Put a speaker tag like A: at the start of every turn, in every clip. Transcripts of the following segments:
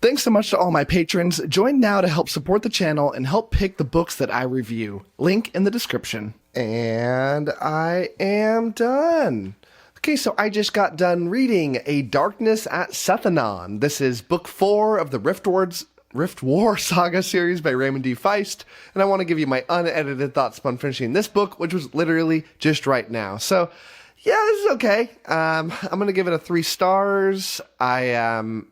A: Thanks so much to all my patrons. Join now to help support the channel and help pick the books that I review. Link in the description. And I am done. Okay, so I just got done reading A Darkness at Sethanon. This is book 4 of the Riftwar saga series by Raymond E. Feist, and I want to give you my unedited thoughts upon finishing this book, which was literally just right now. So, yeah, this is okay. I'm going to give it a 3 stars. I'm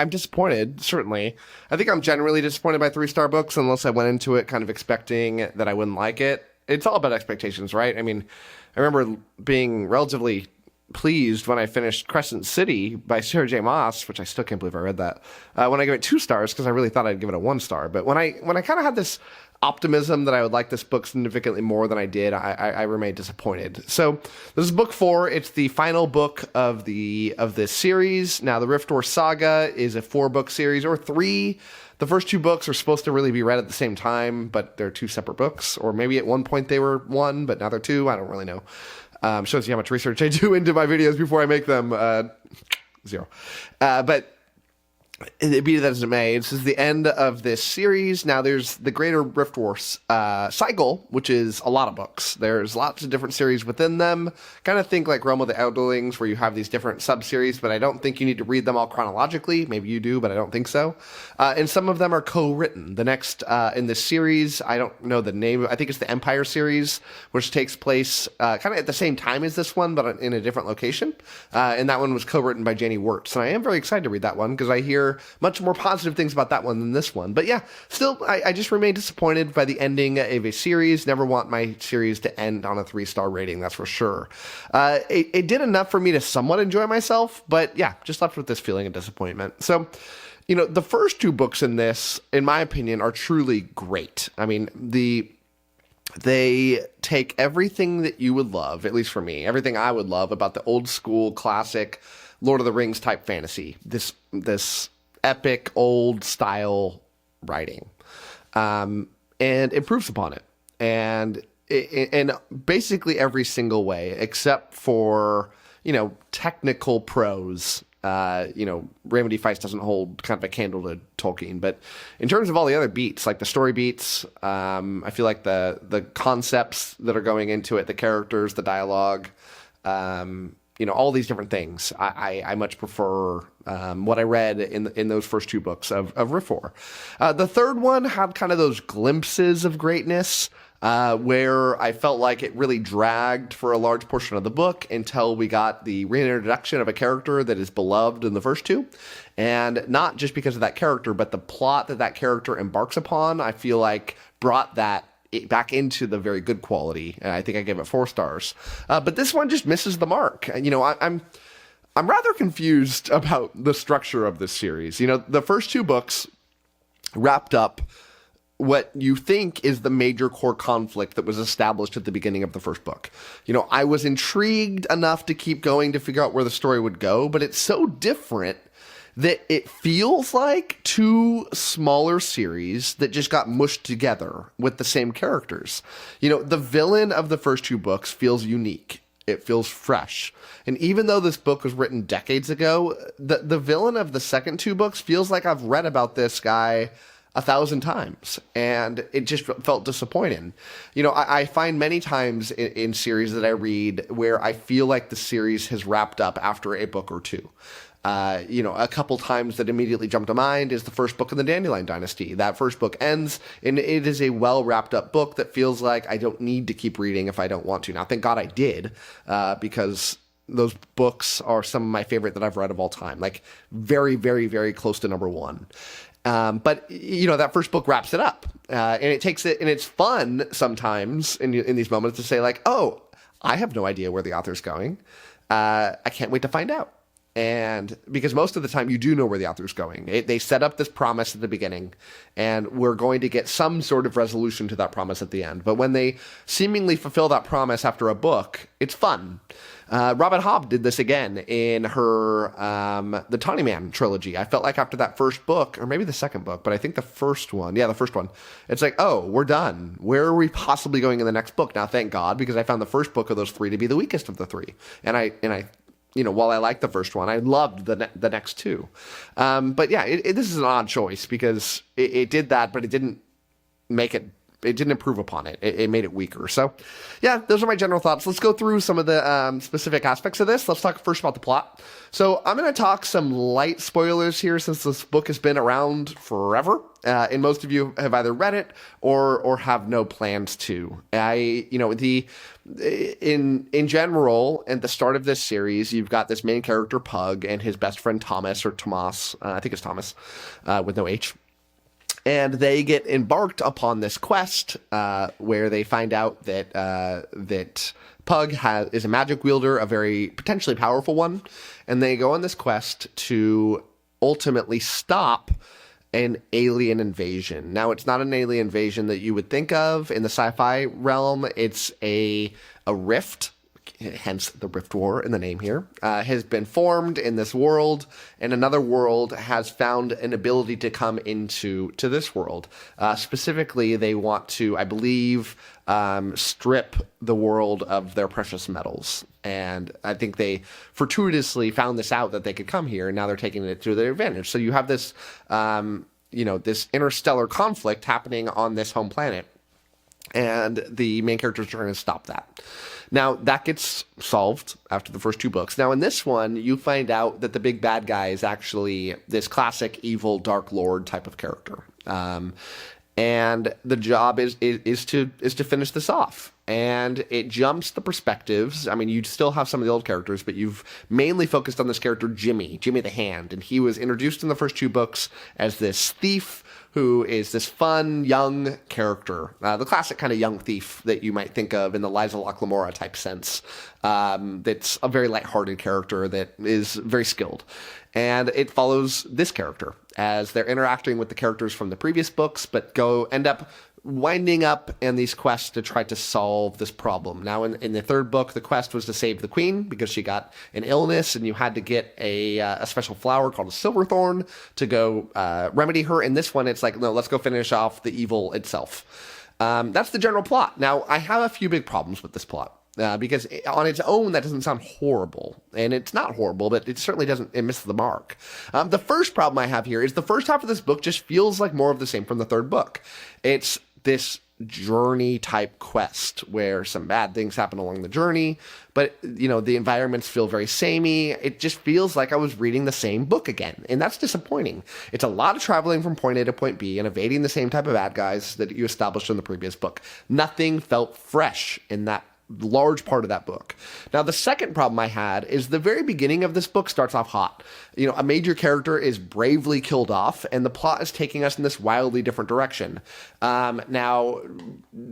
A: disappointed, certainly. I think I'm generally disappointed by 3-star books unless I went into it kind of expecting that I wouldn't like it. It's all about expectations, right? I mean, I remember being relatively pleased when I finished Crescent City by Sarah J. Maas, which I still can't believe I read that, when I gave it 2 stars because I really thought I'd give it a 1 star. But when I kind of had this optimism that I would like this book significantly more than I did, I remained disappointed. So this is book 4. It's the final book of this series. Now, the Riftwar saga is a 4-book series, or 3. The first 2 books are supposed to really be read at the same time, but they're 2 separate books. Or maybe at one point they were 1, but now they're 2. I don't really know. Shows you how much research I do into my videos before I make them. 0. But be that as it may, this is the end of this series. Now, there's the greater Riftwar cycle, which is a lot of books. There's lots of different series within them. Kind of think like Realm of the Elderlings, where you have these different sub-series, but I don't think you need to read them all chronologically. Maybe you do, but I don't think so. And some of them are co-written. The next in this series, I don't know the name. I think it's the Empire series, which takes place kind of at the same time as this one, but in a different location. And that one was co-written by Janie Wirtz. And I am very excited to read that one because I hear much more positive things about that one than this one. But yeah, still, I just remain disappointed by the ending of a series. Never want my series to end on a 3-star rating, that's for sure. It did enough for me to somewhat enjoy myself, but yeah, just left with this feeling of disappointment. So, you know, the first 2 books in this, in my opinion, are truly great. I mean, they take everything that you would love, at least for me, everything I would love about the old school classic Lord of the Rings type fantasy, this epic old style writing, and improves upon it, and in basically every single way except for, you know, technical prose. Raymond E. Feist doesn't hold kind of a candle to Tolkien, but in terms of all the other beats, like the story beats, I feel like the concepts that are going into it, the characters, the dialogue, all these different things, I much prefer what I read in those first 2 books of Riftwar. The third one had kind of those glimpses of greatness, where I felt like it really dragged for a large portion of the book until we got the reintroduction of a character that is beloved in the first 2. And not just because of that character, but the plot that character embarks upon, I feel like brought that back into the very good quality. I think I gave it 4 stars. But this one just misses the mark. You know, I'm rather confused about the structure of this series. You know, the first 2 books wrapped up what you think is the major core conflict that was established at the beginning of the first book. You know, I was intrigued enough to keep going to figure out where the story would go, but it's so different that it feels like 2 smaller series that just got mushed together with the same characters. You know, the villain of the first 2 books feels unique. It feels fresh. And even though this book was written decades ago, the villain of the second 2 books feels like I've read about this guy 1,000 times, and it just felt disappointing. You know, I find many times in series that I read where I feel like the series has wrapped up after a book or 2. A couple times that immediately jump to mind is the first book in the Dandelion Dynasty. That first book ends, and it is a well-wrapped-up book that feels like I don't need to keep reading if I don't want to. Now, thank God I did, because those books are some of my favorite that I've read of all time, like very, very, very close to number 1. But, you know, that first book wraps it up, and it takes it, and it's fun sometimes in these moments to say, like, oh, I have no idea where the author's going. I can't wait to find out. And because most of the time you do know where the author's going. They set up this promise at the beginning, and we're going to get some sort of resolution to that promise at the end. But when they seemingly fulfill that promise after a book, it's fun. Robin Hobb did this again in her the Tawny Man trilogy. I felt like after that first book, or maybe the second book, but I think the first one, it's like, oh, we're done. Where are we possibly going in the next book? Now, thank God, because I found the first book of those 3 to be the weakest of the 3. And I while I liked the first one, I loved the next two. But yeah, this is an odd choice because it did that, but it didn't improve upon it. It made it weaker. So yeah, those are my general thoughts. Let's go through some of the specific aspects of this. Let's talk first about the plot. So I'm going to talk some light spoilers here since this book has been around forever. And most of you have either read it or have no plans to. In general, at the start of this series, you've got this main character, Pug, and his best friend, Thomas, or Tomas. I think it's Thomas, with no H. And they get embarked upon this quest where they find out that Pug is a magic wielder, a very potentially powerful one, and they go on this quest to ultimately stop an alien invasion. Now, it's not an alien invasion that you would think of in the sci-fi realm. It's a rift, hence the Riftwar in the name here, has been formed in this world, and another world has found an ability to come into this world. Specifically, they want to, I believe, strip the world of their precious metals. And I think they fortuitously found this out that they could come here, and now they're taking it to their advantage. So you have this, this interstellar conflict happening on this home planet, and the main characters are trying to stop that. Now, that gets solved after the first two books. Now, in this one, you find out that the big bad guy is actually this classic evil Dark Lord type of character. And the job is to finish this off. And it jumps the perspectives. I mean, you still have some of the old characters, but you've mainly focused on this character, Jimmy the Hand. And he was introduced in the first two books as this thief who is this fun, young character, the classic kind of young thief that you might think of in the Liza Lamora type sense. That's a very lighthearted character that is very skilled. And it follows this character as they're interacting with the characters from the previous books, but end up winding up in these quests to try to solve this problem. Now, in the third book, the quest was to save the queen because she got an illness, and you had to get a special flower called a silverthorn to go remedy her. In this one, it's like, no, let's go finish off the evil itself. That's the general plot. Now, I have a few big problems with this plot. Because on its own, that doesn't sound horrible. And it's not horrible, but it certainly it misses the mark. The first problem I have here is the first half of this book just feels like more of the same from the third book. It's this journey type quest where some bad things happen along the journey, but the environments feel very samey. It just feels like I was reading the same book again, and that's disappointing. It's a lot of traveling from point A to point B and evading the same type of bad guys that you established in the previous book. Nothing felt fresh in that large part of that book. Now, the second problem I had is the very beginning of this book starts off hot. A major character is bravely killed off, and the plot is taking us in this wildly different direction. Now,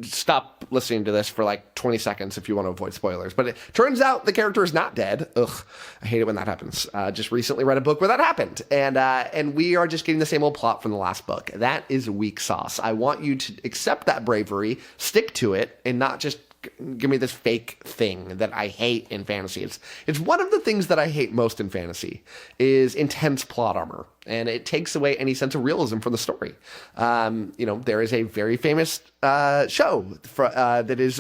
A: stop listening to this for like 20 seconds if you want to avoid spoilers. But it turns out the character is not dead. Ugh, I hate it when that happens. Just recently read a book where that happened. And we are just getting the same old plot from the last book. That is weak sauce. I want you to accept that bravery, stick to it, and not just give me this fake thing that I hate in fantasy. It's one of the things that I hate most in fantasy is intense plot armor, and it takes away any sense of realism from the story. There is a very famous show that is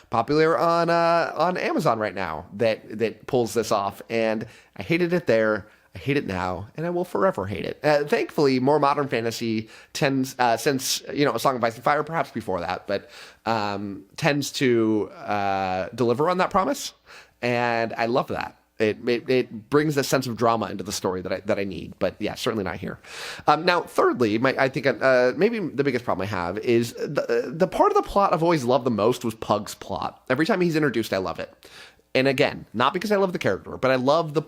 A: popular on Amazon right now that pulls this off, and I hated it there. I hate it now, and I will forever hate it. Thankfully, more modern fantasy tends, since, A Song of Ice and Fire, perhaps before that, but tends to deliver on that promise, and I love that. It brings a sense of drama into the story that I need, but yeah, certainly not here. Now, thirdly, I think maybe the biggest problem I have is the part of the plot I've always loved the most was Pug's plot. Every time he's introduced, I love it. And again, not because I love the character, but I love the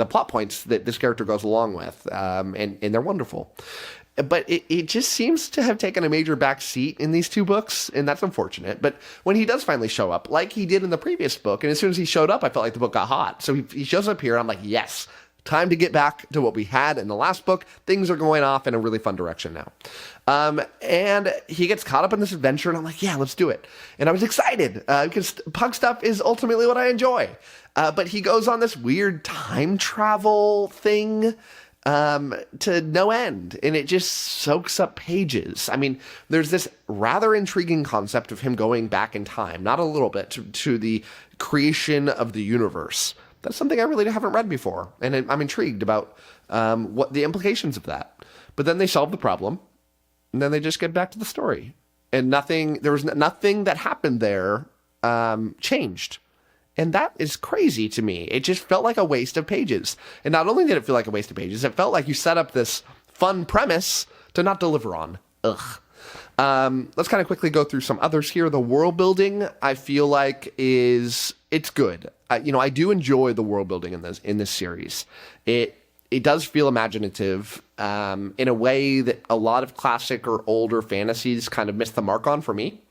A: plot points that this character goes along with, and they're wonderful. But it just seems to have taken a major back seat in these two books, and that's unfortunate. But when he does finally show up, like he did in the previous book, and as soon as he showed up, I felt like the book got hot. So he shows up here, and I'm like, yes, time to get back to what we had in the last book. Things are going off in a really fun direction now. And he gets caught up in this adventure, and I'm like, yeah, let's do it. And I was excited because Pug stuff is ultimately what I enjoy. But he goes on this weird time travel thing to no end, and it just soaks up pages. I mean, there's this rather intriguing concept of him going back in time, not a little bit, to the creation of the universe. That's something I really haven't read before, and I'm intrigued about what the implications of that. But then they solve the problem, and then they just get back to the story. And there was nothing that happened there changed. And that is crazy to me. It just felt like a waste of pages. And not only did it feel like a waste of pages, it felt like you set up this fun premise to not deliver on. Ugh. Let's kind of quickly go through some others here. The world building, I feel like it's good. I do enjoy the world building in this series. It does feel imaginative in a way that a lot of classic or older fantasies kind of miss the mark on for me.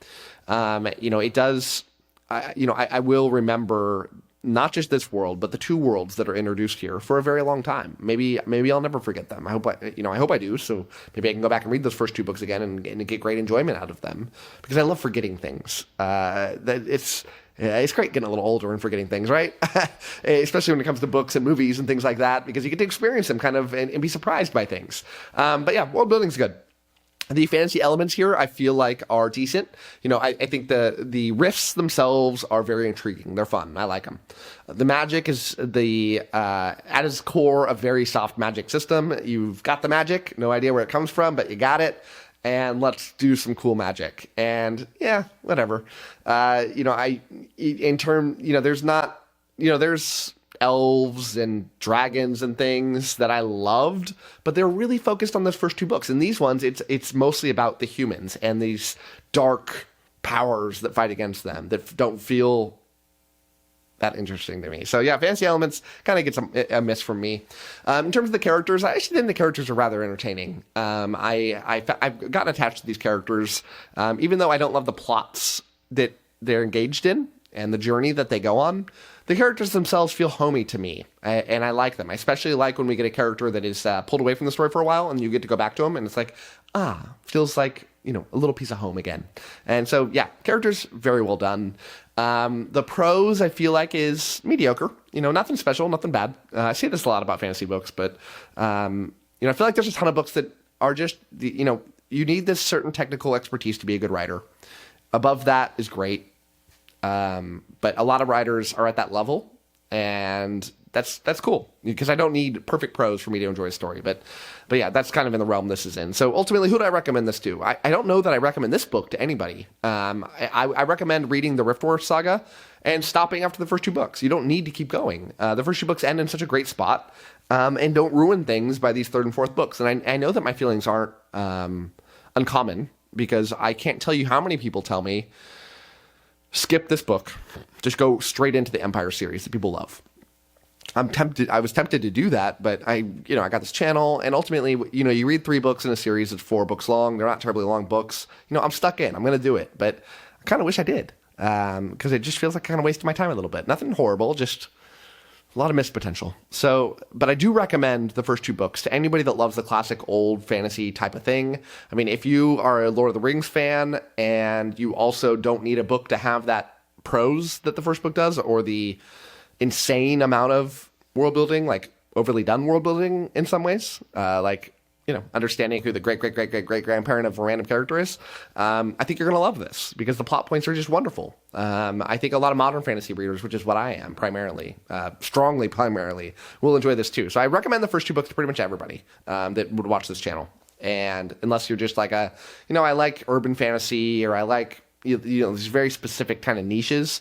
A: It does. I will remember not just this world, but the two worlds that are introduced here for a very long time. Maybe I'll never forget them. I hope I do. So maybe I can go back and read those first two books again and get great enjoyment out of them, because I love forgetting things. It's great getting a little older and forgetting things, right? Especially when it comes to books and movies and things like that, because you get to experience them kind of and be surprised by things. But yeah, world building's good. The fantasy elements here, I feel like, are decent. I think the riffs themselves are very intriguing. They're fun. I like them. The magic is at its core, a very soft magic system. You've got the magic, no idea where it comes from, but you got it. And let's do some cool magic. And yeah, whatever. There's elves and dragons and things that I loved, but they're really focused on those first two books. In these ones, it's mostly about the humans and these dark powers that fight against them that don't feel that interesting to me. So yeah, fantasy elements kind of gets a miss from me. In terms of the characters, I actually think the characters are rather entertaining. I've gotten attached to these characters, even though I don't love the plots that they're engaged in and the journey that they go on. The characters themselves feel homey to me, and I like them. I especially like when we get a character that is pulled away from the story for a while, and you get to go back to them, and it's like, feels like, a little piece of home again. And so, yeah, characters, very well done. The prose, I feel like, is mediocre. Nothing special, nothing bad. I say this a lot about fantasy books, but, I feel like there's a ton of books that are just, you need this certain technical expertise to be a good writer. Above that is great. But a lot of writers are at that level, and that's cool, because I don't need perfect prose for me to enjoy a story. But yeah, that's kind of in the realm this is in. So ultimately, who do I recommend this to? I don't know that I recommend this book to anybody. I recommend reading the Riftwar saga and stopping after the first two books. You don't need to keep going. The first two books end in such a great spot, and don't ruin things by these third and fourth books. And I know that my feelings aren't uncommon, because I can't tell you how many people tell me, skip this book, just go straight into the Empire series that people love. I was tempted to do that, but I got this channel, and ultimately, you read 3 books in a series that's 4 books long. They're not terribly long books. I'm stuck in. I'm going to do it, but I kind of wish I did, because it just feels like I kind of wasted my time a little bit. Nothing horrible, just a lot of missed potential. So, but I do recommend the first 2 books to anybody that loves the classic old fantasy type of thing. I mean, if you are a Lord of the Rings fan and you also don't need a book to have that prose that the first book does, or the insane amount of world building, like overly done world building in some ways, understanding who the great-great-great-great-great-grandparent of a random character is, I think you're going to love this, because the plot points are just wonderful. I think a lot of modern fantasy readers, which is what I am strongly primarily, will enjoy this too. So I recommend the first 2 books to pretty much everybody that would watch this channel. And unless you're just like I like urban fantasy, or I like, these very specific kind of niches,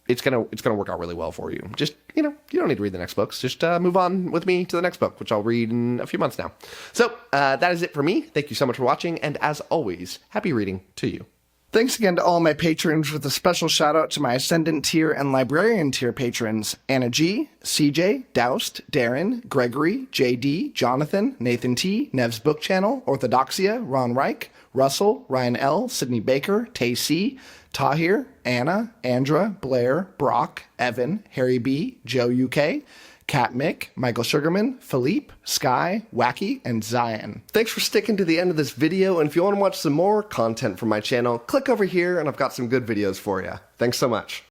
A: it's gonna work out really well for you. Just, you don't need to read the next books. Just move on with me to the next book, which I'll read in a few months now. So that is it for me. Thank you so much for watching, and as always, happy reading to you.
B: Thanks again to all my patrons, with a special shout out to my Ascendant tier and Librarian tier patrons: Anna G, CJ, Doust, Darren, Gregory, JD, Jonathan, Nathan T, Nev's Book Channel, 𝐿, Ron Reich, Russell, Ryan L, Sydney Baker, Tay C, Tahir, Anna, Andra, Blair, Brock, Evan, Harry B, Joe UK, Kat Mick, Michael Sugarman, Philippe, Sky, Wacky, and Zion.
A: Thanks for sticking to the end of this video, and if you want to watch some more content from my channel, click over here and I've got some good videos for you. Thanks so much.